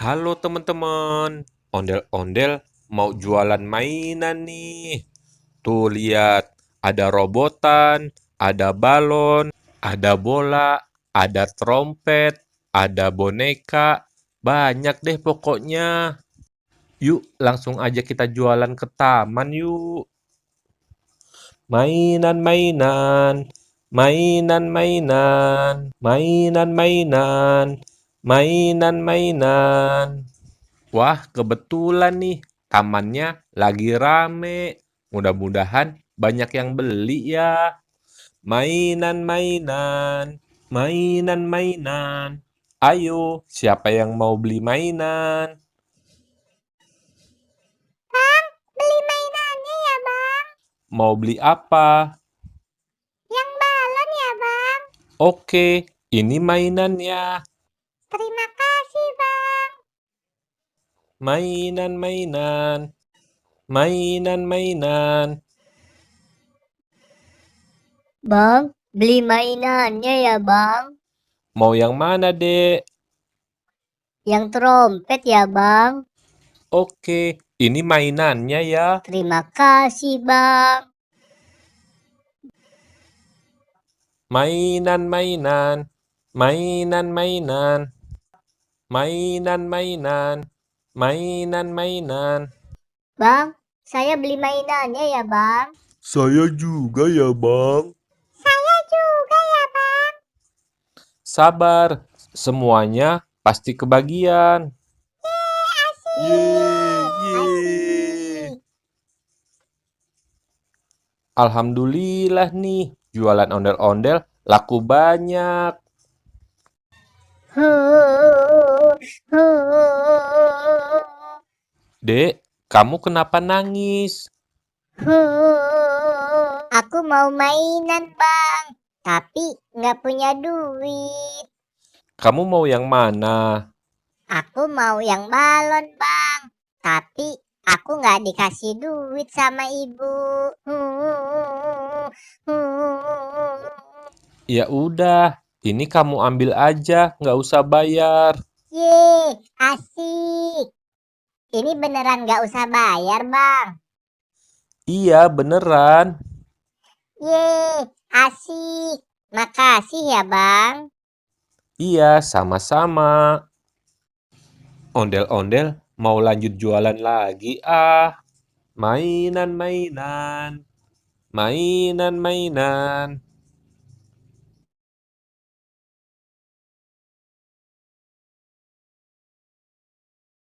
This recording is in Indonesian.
Halo teman-teman, ondel-ondel mau jualan mainan nih. Tuh lihat, ada robotan, ada balon, ada bola, ada trompet, ada boneka. Banyak deh pokoknya. Yuk, langsung aja kita jualan ke taman yuk. Mainan-mainan, mainan-mainan, mainan-mainan, mainan-mainan. Wah, kebetulan nih, tamannya lagi rame. Mudah-mudahan banyak yang beli ya. Mainan-mainan, mainan-mainan. Ayo, siapa yang mau beli mainan? Bang, beli mainannya ya, Bang. Mau beli apa? Yang balon ya, Bang. Oke, ini mainannya. Terima kasih, Bang. Mainan-mainan, mainan-mainan. Bang, beli mainannya ya, Bang. Mau yang mana, Dek? Yang trompet ya, Bang. Oke, ini mainannya ya. Terima kasih, Bang. Mainan-mainan, mainan-mainan, mainan-mainan, mainan-mainan. Bang, saya beli mainannya ya, Bang. Saya juga ya, Bang. Saya juga ya, Bang. Sabar, semuanya pasti kebagian. Yeay, yeay. Asik. Alhamdulillah nih, jualan ondel-ondel laku banyak. Dek, kamu kenapa nangis? Aku mau mainan, Bang. Tapi nggak punya duit. Kamu mau yang mana? Aku mau yang balon, Bang. Tapi aku nggak dikasih duit sama ibu. Ya udah, ini kamu ambil aja, nggak usah bayar. Ye, asik. Ini beneran nggak usah bayar, Bang. Iya, beneran. Ye, asik. Makasih ya, Bang. Iya, sama-sama. Ondel-ondel mau lanjut jualan lagi ah. Mainan-mainan, mainan-mainan.